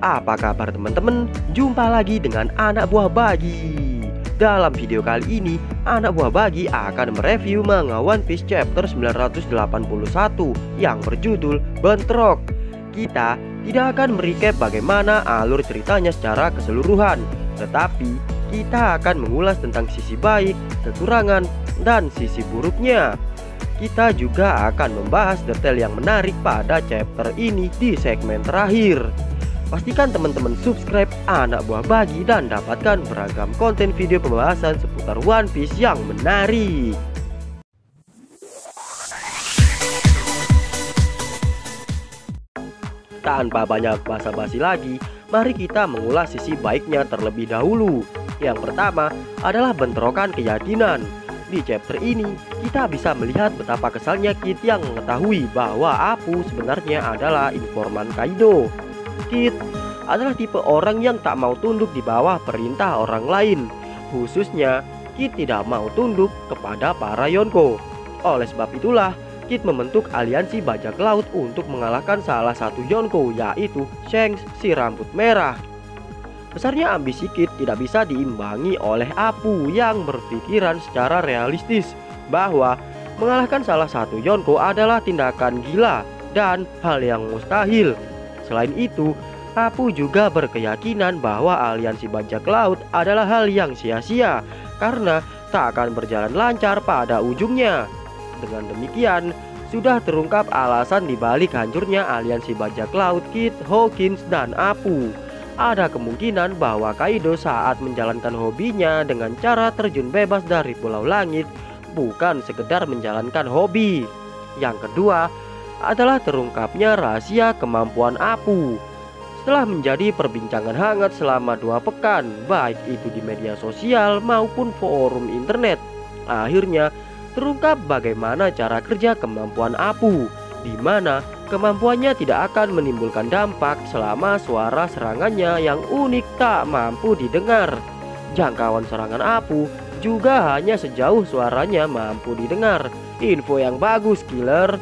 Apa kabar teman-teman? Jumpa lagi dengan anak buah Bagi. Dalam video kali ini, anak buah Bagi akan mereview manga One Piece chapter 981 yang berjudul Bentrok. Kita tidak akan merecap bagaimana alur ceritanya secara keseluruhan, tetapi kita akan mengulas tentang sisi baik, kekurangan, dan sisi buruknya. Kita juga akan membahas detail yang menarik pada chapter ini di segmen terakhir. Pastikan teman-teman subscribe anak buah Bagi dan dapatkan beragam konten video pembahasan seputar One Piece yang menarik. Tanpa banyak basa-basi lagi, mari kita mengulas sisi baiknya terlebih dahulu. Yang pertama adalah bentrokan keyakinan. Di chapter ini, kita bisa melihat betapa kesalnya Kid yang mengetahui bahwa Apu sebenarnya adalah informan Kaido. Kid adalah tipe orang yang tak mau tunduk di bawah perintah orang lain. Khususnya, Kid tidak mau tunduk kepada para Yonko. Oleh sebab itulah, Kid membentuk aliansi bajak laut untuk mengalahkan salah satu Yonko, yaitu Shanks si rambut merah. Besarnya ambisi Kid tidak bisa diimbangi oleh Apu yang berpikiran secara realistis bahwa mengalahkan salah satu Yonko adalah tindakan gila dan hal yang mustahil. Selain itu, Apu juga berkeyakinan bahwa aliansi bajak laut adalah hal yang sia-sia karena tak akan berjalan lancar pada ujungnya. Dengan demikian, sudah terungkap alasan dibalik hancurnya aliansi bajak laut Kid, Hawkins, dan Apu. Ada kemungkinan bahwa Kaido saat menjalankan hobinya dengan cara terjun bebas dari Pulau Langit bukan sekedar menjalankan hobi. Yang kedua adalah terungkapnya rahasia kemampuan Apu. Setelah menjadi perbincangan hangat selama 2 pekan, baik itu di media sosial maupun forum internet, akhirnya terungkap bagaimana cara kerja kemampuan Apu, di mana kemampuannya tidak akan menimbulkan dampak selama suara serangannya yang unik tak mampu didengar. Jangkauan serangan Apu juga hanya sejauh suaranya mampu didengar. Info yang bagus, killer.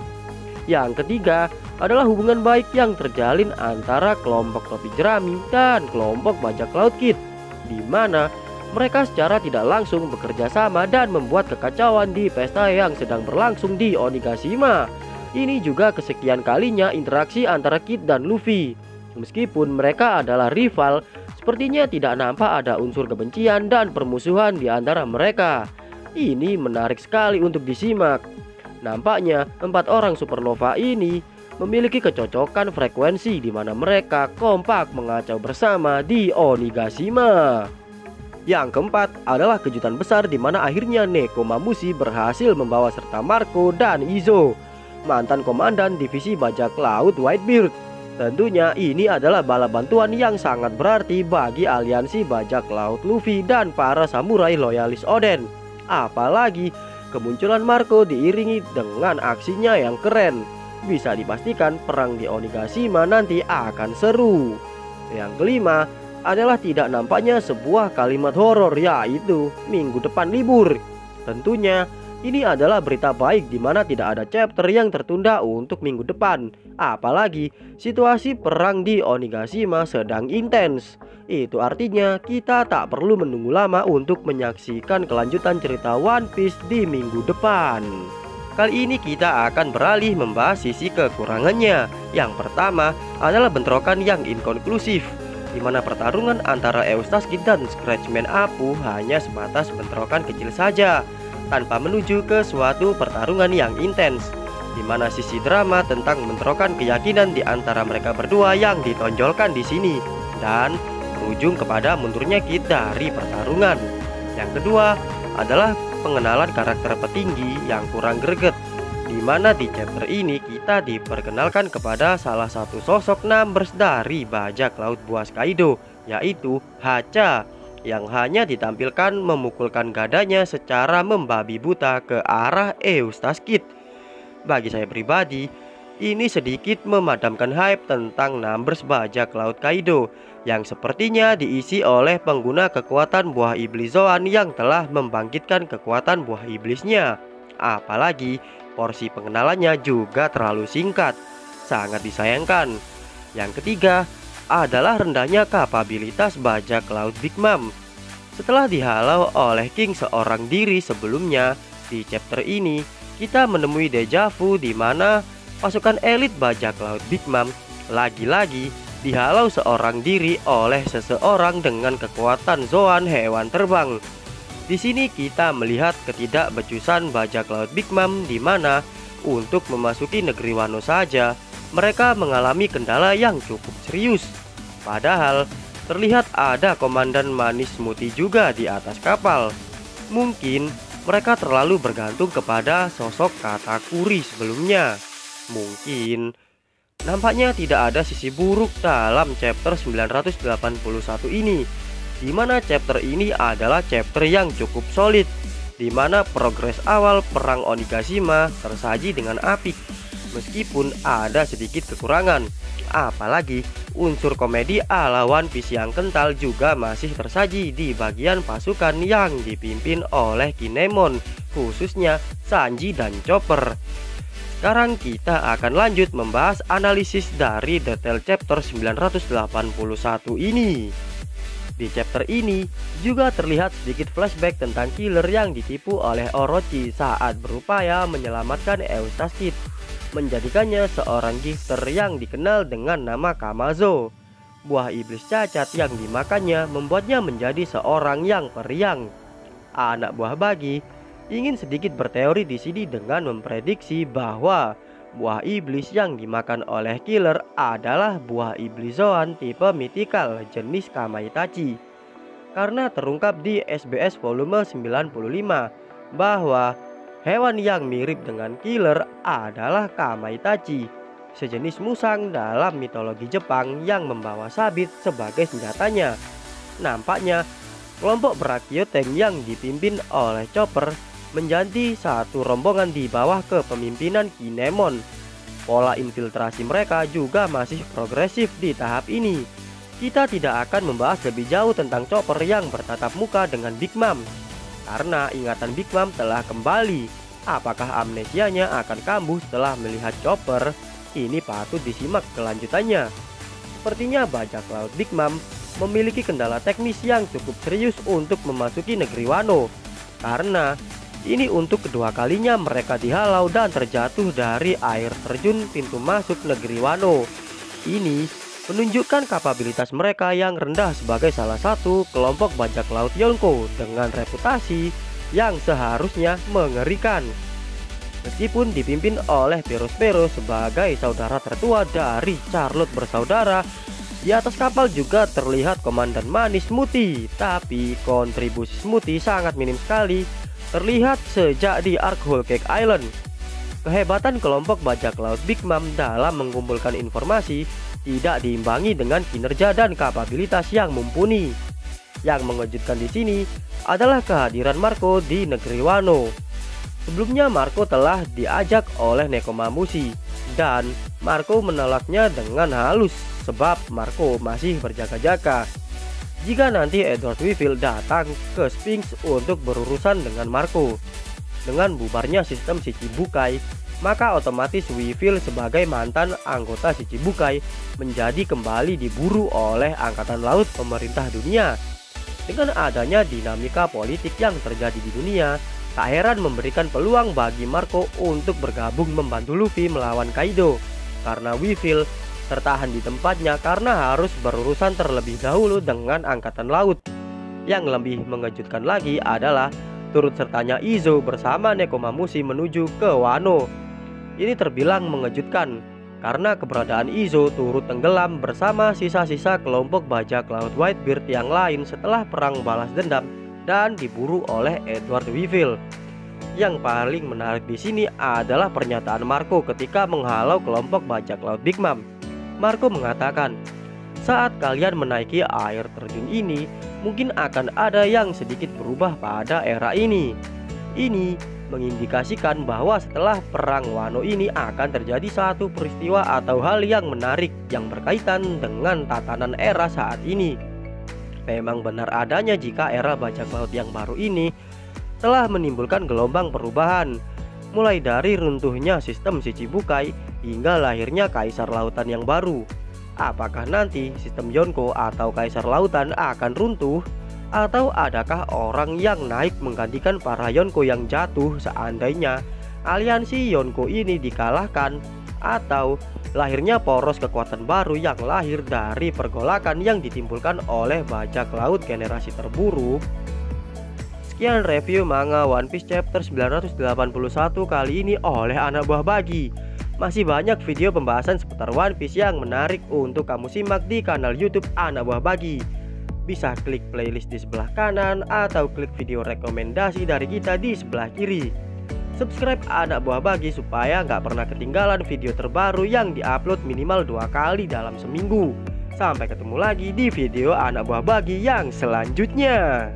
Yang ketiga adalah hubungan baik yang terjalin antara kelompok topi jerami dan kelompok bajak laut Kid, di mana mereka secara tidak langsung bekerja sama dan membuat kekacauan di pesta yang sedang berlangsung di Onigashima. Ini juga kesekian kalinya interaksi antara Kid dan Luffy. Meskipun mereka adalah rival, sepertinya tidak nampak ada unsur kebencian dan permusuhan di antara mereka. Ini menarik sekali untuk disimak. Nampaknya 4 orang supernova ini memiliki kecocokan frekuensi di mana mereka kompak mengacau bersama di Onigashima. Yang keempat adalah kejutan besar di mana akhirnya Nekomamushi berhasil membawa serta Marco dan Izo, mantan komandan divisi bajak laut Whitebeard. Tentunya ini adalah bala bantuan yang sangat berarti bagi aliansi bajak laut Luffy dan para samurai loyalis Oden. Apalagi kemunculan Marco diiringi dengan aksinya yang keren. Bisa dipastikan perang di Onigashima nanti akan seru. Yang kelima adalah tidak nampaknya sebuah kalimat horor, yaitu minggu depan libur. Tentunya ini adalah berita baik di mana tidak ada chapter yang tertunda untuk minggu depan. Apalagi situasi perang di Onigashima sedang intens. Itu artinya kita tak perlu menunggu lama untuk menyaksikan kelanjutan cerita One Piece di minggu depan. Kali ini kita akan beralih membahas sisi kekurangannya. Yang pertama adalah bentrokan yang inkonklusif, di mana pertarungan antara Eustace Kid dan Scratchman Apu hanya sebatas bentrokan kecil saja, tanpa menuju ke suatu pertarungan yang intens, di mana sisi drama tentang bentrokan keyakinan di antara mereka berdua yang ditonjolkan di sini dan berujung kepada mundurnya Kid dari pertarungan. Yang kedua adalah pengenalan karakter petinggi yang kurang greget, di mana di chapter ini kita diperkenalkan kepada salah satu sosok numbers dari bajak laut buas Kaido, yaitu Hacha, yang hanya ditampilkan memukulkan gadanya secara membabi buta ke arah Eustace Kid. Bagi saya pribadi, ini sedikit memadamkan hype tentang numbers bajak laut Kaido yang sepertinya diisi oleh pengguna kekuatan buah iblis Zoan yang telah membangkitkan kekuatan buah iblisnya. Apalagi porsi pengenalannya juga terlalu singkat, sangat disayangkan. Yang ketiga adalah rendahnya kapabilitas bajak laut Big Mom. Setelah dihalau oleh King seorang diri sebelumnya, di chapter ini kita menemui deja vu di mana pasukan elit bajak laut Big Mom lagi-lagi dihalau seorang diri oleh seseorang dengan kekuatan Zoan hewan terbang. Di sini kita melihat ketidakbecusan bajak laut Big Mom di mana untuk memasuki negeri Wano saja mereka mengalami kendala yang cukup serius. Padahal terlihat ada komandan manis Muti juga di atas kapal. Mungkin mereka terlalu bergantung kepada sosok Katakuri sebelumnya. Mungkin nampaknya tidak ada sisi buruk dalam chapter 981 ini, di mana chapter ini adalah chapter yang cukup solid, di mana progres awal perang Onigashima tersaji dengan apik, meskipun ada sedikit kekurangan. Apalagi unsur komedi ala One Piece yang kental juga masih tersaji di bagian pasukan yang dipimpin oleh Kinemon, khususnya Sanji dan Chopper. Sekarang kita akan lanjut membahas analisis dari detail chapter 981 ini. Di chapter ini juga terlihat sedikit flashback tentang killer yang ditipu oleh Orochi saat berupaya menyelamatkan Eustace, menjadikannya seorang gifter yang dikenal dengan nama Kamazo. Buah iblis cacat yang dimakannya membuatnya menjadi seorang yang periang. Anak buah Bagi ingin sedikit berteori di sini dengan memprediksi bahwa buah iblis yang dimakan oleh killer adalah buah iblis Zoan tipe mythical jenis Kamaitachi. Karena terungkap di SBS volume 95 bahwa hewan yang mirip dengan killer adalah Kamaitachi, sejenis musang dalam mitologi Jepang yang membawa sabit sebagai senjatanya. Nampaknya kelompok Brachiotank yang dipimpin oleh Chopper menjadi satu rombongan di bawah kepemimpinan Kinemon. Pola infiltrasi mereka juga masih progresif di tahap ini. Kita tidak akan membahas lebih jauh tentang Chopper yang bertatap muka dengan Big Mom, karena ingatan Big Mom telah kembali. Apakah amnesianya akan kambuh setelah melihat Chopper? Ini patut disimak kelanjutannya. Sepertinya bajak laut Big Mom memiliki kendala teknis yang cukup serius untuk memasuki negeri Wano, karena ini untuk kedua kalinya mereka dihalau dan terjatuh dari air terjun pintu masuk negeri Wano. Ini menunjukkan kapabilitas mereka yang rendah sebagai salah satu kelompok bajak laut Yonko dengan reputasi yang seharusnya mengerikan. Meskipun dipimpin oleh Perospero sebagai saudara tertua dari Charlotte bersaudara, di atas kapal juga terlihat komandan manis Muti, tapi kontribusi Muti sangat minim sekali terlihat sejak di arc Whole Cake Island. Kehebatan kelompok bajak laut Big Mom dalam mengumpulkan informasi tidak diimbangi dengan kinerja dan kapabilitas yang mumpuni. Yang mengejutkan di sini adalah kehadiran Marco di negeri Wano. Sebelumnya Marco telah diajak oleh Nekomamushi dan Marco menolaknya dengan halus sebab Marco masih berjaga-jaga. Jika nanti Edward Weevil datang ke Sphinx untuk berurusan dengan Marco, dengan bubarnya sistem Shichibukai, maka otomatis Weevil sebagai mantan anggota Shichibukai menjadi kembali diburu oleh Angkatan Laut pemerintah dunia. Dengan adanya dinamika politik yang terjadi di dunia, tak heran memberikan peluang bagi Marco untuk bergabung membantu Luffy melawan Kaido, karena Weevil tertahan di tempatnya karena harus berurusan terlebih dahulu dengan Angkatan Laut. Yang lebih mengejutkan lagi adalah turut sertanya Izo bersama Nekomamushi menuju ke Wano. Ini terbilang mengejutkan karena keberadaan Izo turut tenggelam bersama sisa-sisa kelompok bajak laut Whitebeard yang lain setelah perang balas dendam dan diburu oleh Edward Weevil. Yang paling menarik di sini adalah pernyataan Marco ketika menghalau kelompok bajak laut Big Mom. Marco mengatakan, saat kalian menaiki air terjun ini, mungkin akan ada yang sedikit berubah pada era ini. Ini mengindikasikan bahwa setelah perang Wano ini akan terjadi satu peristiwa atau hal yang menarik yang berkaitan dengan tatanan era saat ini. Memang benar adanya jika era bajak laut yang baru ini telah menimbulkan gelombang perubahan, mulai dari runtuhnya sistem Shichibukai hingga lahirnya kaisar lautan yang baru. Apakah nanti sistem Yonko atau Kaisar Lautan akan runtuh? Atau adakah orang yang naik menggantikan para Yonko yang jatuh seandainya aliansi Yonko ini dikalahkan? Atau lahirnya poros kekuatan baru yang lahir dari pergolakan yang ditimbulkan oleh bajak laut generasi terburuk? Sekian review manga One Piece chapter 981 kali ini oleh Anak Buah Bagi. Masih banyak video pembahasan seputar One Piece yang menarik untuk kamu simak di kanal YouTube Anak Buah Bagi. Bisa klik playlist di sebelah kanan atau klik video rekomendasi dari kita di sebelah kiri. Subscribe Anak Buah Bagi supaya nggak pernah ketinggalan video terbaru yang diupload minimal 2 kali dalam seminggu. Sampai ketemu lagi di video Anak Buah Bagi yang selanjutnya.